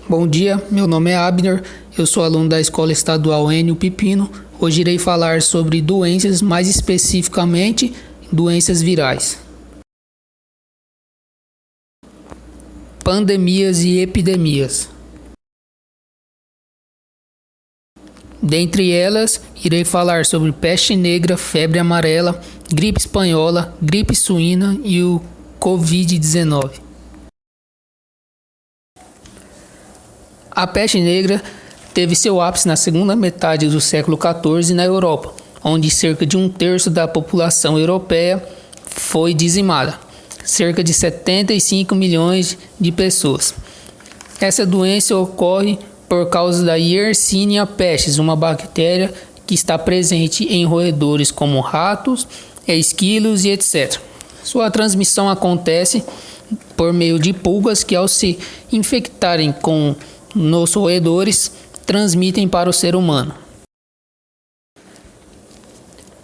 Bom dia, meu nome é Abner, eu sou aluno da Escola Estadual Enio Pipino. Hoje irei falar sobre doenças, mais especificamente doenças virais. Pandemias e epidemias. Dentre elas, irei falar sobre peste negra, febre amarela, gripe espanhola, gripe suína e o Covid-19. A peste negra teve seu ápice na segunda metade do século XIV na Europa, onde cerca de um terço da população europeia foi dizimada, cerca de 75 milhões de pessoas. Essa doença ocorre por causa da Yersinia pestis, uma bactéria que está presente em roedores como ratos, esquilos e etc. Sua transmissão acontece por meio de pulgas que, ao se infectarem com nos roedores, transmitem para o ser humano.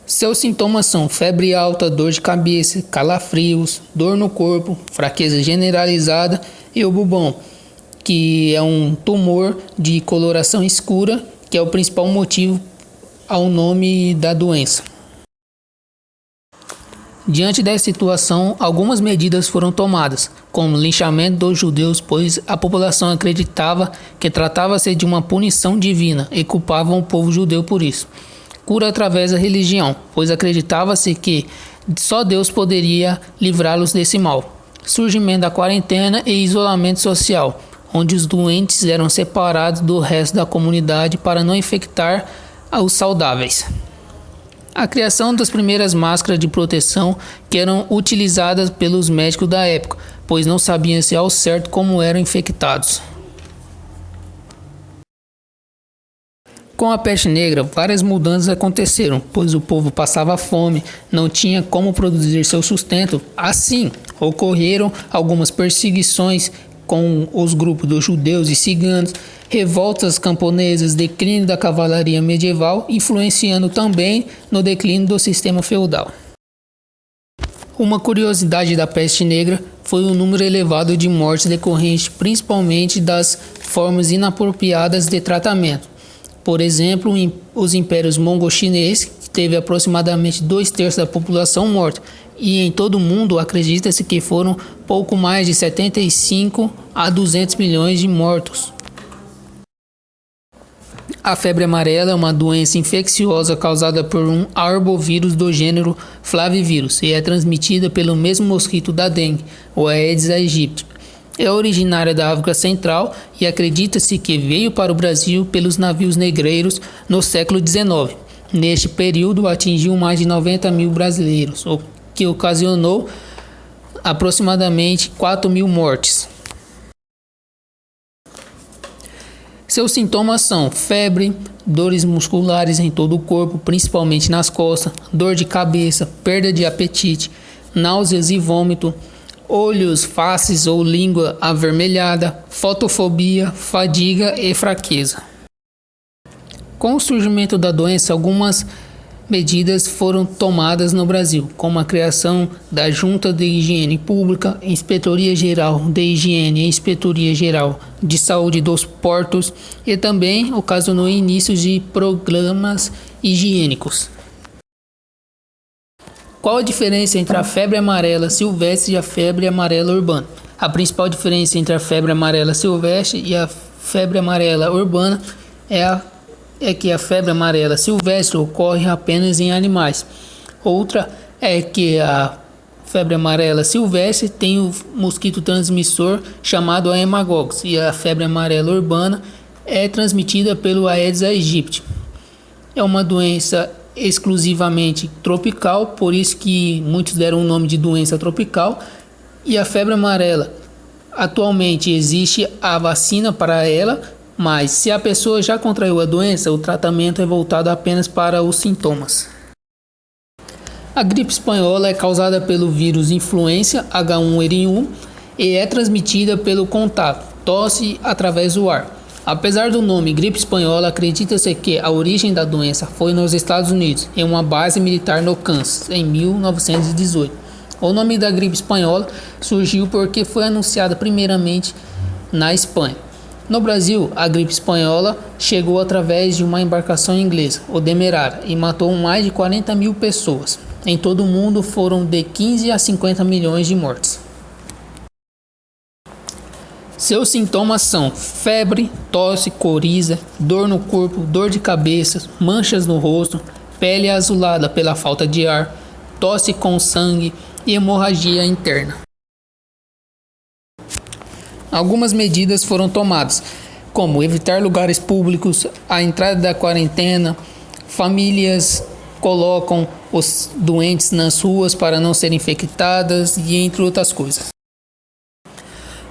Seus sintomas são febre alta, dor de cabeça, calafrios, dor no corpo, fraqueza generalizada e o bubão, que é um tumor de coloração escura, que é o principal motivo ao nome da doença. Diante dessa situação, algumas medidas foram tomadas, como linchamento dos judeus, pois a população acreditava que tratava-se de uma punição divina e culpavam o povo judeu por isso. Cura através da religião, pois acreditava-se que só Deus poderia livrá-los desse mal. Surgimento da quarentena e isolamento social, onde os doentes eram separados do resto da comunidade para não infectar os saudáveis. A criação das primeiras máscaras de proteção que eram utilizadas pelos médicos da época, pois não sabiam-se ao certo como eram infectados. Com a peste negra, várias mudanças aconteceram, pois o povo passava fome, não tinha como produzir seu sustento. Assim, ocorreram algumas perseguições com os grupos dos judeus e ciganos, revoltas camponesas, declínio da cavalaria medieval, influenciando também no declínio do sistema feudal. Uma curiosidade da peste negra foi o número elevado de mortes decorrentes principalmente das formas inapropriadas de tratamento. Por exemplo, os impérios mongol-chinês, que teve aproximadamente 2/3 da população morta, e em todo o mundo acredita-se que foram pouco mais de 75 a 200 milhões de mortos. A febre amarela é uma doença infecciosa causada por um arbovírus do gênero Flavivírus e é transmitida pelo mesmo mosquito da dengue, o Aedes aegypti. É originária da África Central e acredita-se que veio para o Brasil pelos navios negreiros no século XIX. Neste período atingiu mais de 90 mil brasileiros, o que ocasionou aproximadamente 4 mil mortes. Seus sintomas são febre, dores musculares em todo o corpo, principalmente nas costas, dor de cabeça, perda de apetite, náuseas e vômito, olhos, faces ou língua avermelhada, fotofobia, fadiga e fraqueza. Com o surgimento da doença, algumas medidas foram tomadas no Brasil, como a criação da Junta de Higiene Pública, Inspetoria Geral de Higiene e Inspetoria Geral de Saúde dos Portos, e também ocasionou início de programas higiênicos. Qual a diferença entre a febre amarela silvestre e a febre amarela urbana? A principal diferença entre a febre amarela silvestre e a febre amarela urbana é que a febre amarela silvestre ocorre apenas em animais. Outra é que a febre amarela silvestre tem o mosquito transmissor chamado Haemococcus e a febre amarela urbana é transmitida pelo Aedes aegypti. É uma doença exclusivamente tropical, por isso que muitos deram o nome de doença tropical. E a febre amarela, atualmente existe a vacina para ela, mas se a pessoa já contraiu a doença, o tratamento é voltado apenas para os sintomas. A gripe espanhola é causada pelo vírus influenza H1N1 e é transmitida pelo contato, tosse através do ar. Apesar do nome gripe espanhola, acredita-se que a origem da doença foi nos Estados Unidos, em uma base militar no Kansas, em 1918. O nome da gripe espanhola surgiu porque foi anunciada primeiramente na Espanha. No Brasil, a gripe espanhola chegou através de uma embarcação inglesa, o Demerara, e matou mais de 40 mil pessoas. Em todo o mundo foram de 15 a 50 milhões de mortes. Seus sintomas são febre, tosse, coriza, dor no corpo, dor de cabeça, manchas no rosto, pele azulada pela falta de ar, tosse com sangue e hemorragia interna. Algumas medidas foram tomadas, como evitar lugares públicos, a entrada da quarentena, famílias colocam os doentes nas ruas para não serem infectadas e entre outras coisas.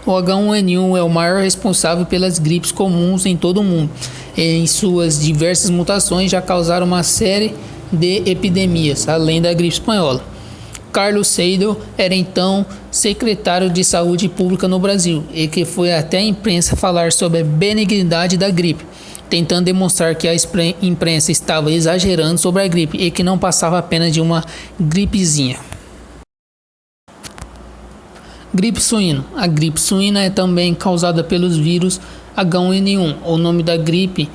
O H1N1 é o maior responsável pelas gripes comuns em todo o mundo. Em suas diversas mutações já causaram uma série de epidemias, além da gripe espanhola. Carlos Seidel era então secretário de Saúde Pública no Brasil e que foi até a imprensa falar sobre a benignidade da gripe, tentando demonstrar que a imprensa estava exagerando sobre a gripe e que não passava apenas de uma gripezinha. Gripe suína. A gripe suína é também causada pelos vírus H1N1. O nome da gripe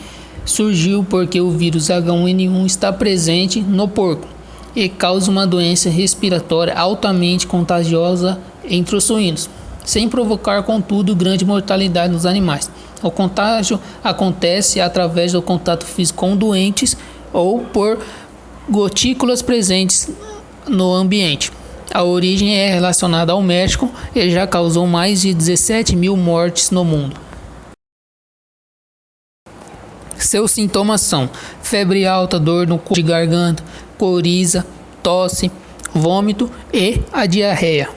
surgiu porque o vírus H1N1 está presente no porco e causa uma doença respiratória altamente contagiosa entre os suínos, sem provocar, contudo, grande mortalidade nos animais. O contágio acontece através do contato físico com doentes ou por gotículas presentes no ambiente. A origem é relacionada ao México e já causou mais de 17 mil mortes no mundo. Seus sintomas são febre alta, dor no corpo de garganta, coriza, tosse, vômito e a diarreia.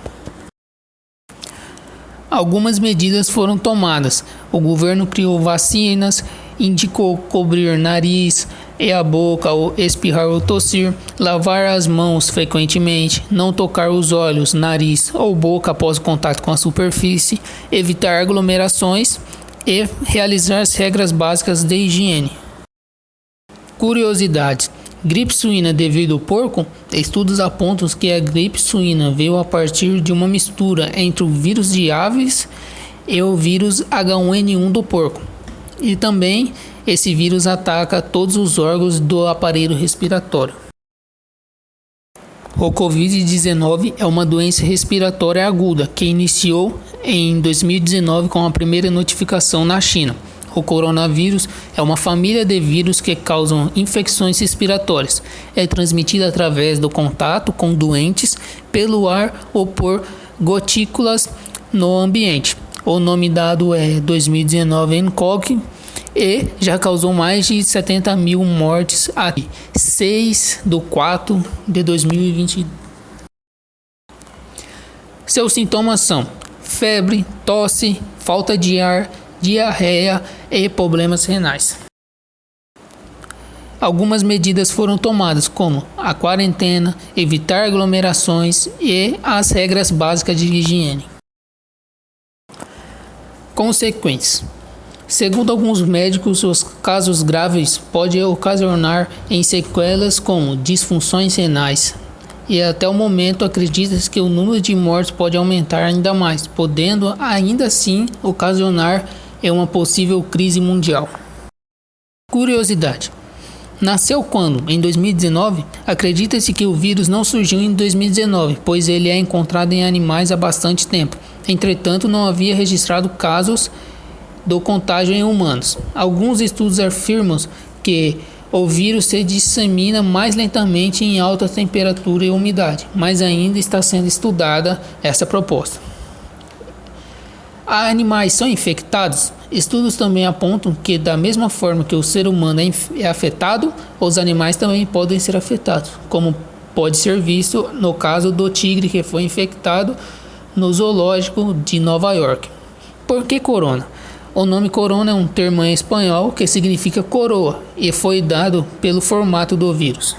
Algumas medidas foram tomadas. O governo criou vacinas, indicou cobrir nariz e a boca ao espirrar ou tossir, lavar as mãos frequentemente, não tocar os olhos, nariz ou boca após o contato com a superfície, evitar aglomerações e realizar as regras básicas de higiene. Curiosidades. Gripe suína devido ao porco? Estudos apontam que a gripe suína veio a partir de uma mistura entre o vírus de aves e o vírus H1N1 do porco. E também esse vírus ataca todos os órgãos do aparelho respiratório. O Covid-19 é uma doença respiratória aguda que iniciou em 2019 com a primeira notificação na China. O coronavírus é uma família de vírus que causam infecções respiratórias. É transmitida através do contato com doentes, pelo ar ou por gotículas no ambiente. O nome dado é 2019 nCoV e já causou mais de 70 mil mortes a 6/4/2020. Seus sintomas são febre, tosse, falta de ar, diarreia e problemas renais. Algumas medidas foram tomadas, como a quarentena, evitar aglomerações e as regras básicas de higiene. Consequências. Segundo alguns médicos, os casos graves podem ocasionar em sequelas como disfunções renais. E até o momento acredita-se que o número de mortes pode aumentar ainda mais, podendo ainda assim ocasionar uma possível crise mundial. Curiosidade. Nasceu quando? Em 2019? Acredita-se que o vírus não surgiu em 2019, pois ele é encontrado em animais há bastante tempo. Entretanto, não havia registrado casos do contágio em humanos. Alguns estudos afirmam que o vírus se dissemina mais lentamente em alta temperatura e umidade, mas ainda está sendo estudada essa proposta. Animais são infectados? Estudos também apontam que, da mesma forma que o ser humano é afetado, os animais também podem ser afetados, como pode ser visto no caso do tigre que foi infectado no zoológico de Nova York. Por que corona? O nome corona é um termo em espanhol que significa coroa e foi dado pelo formato do vírus.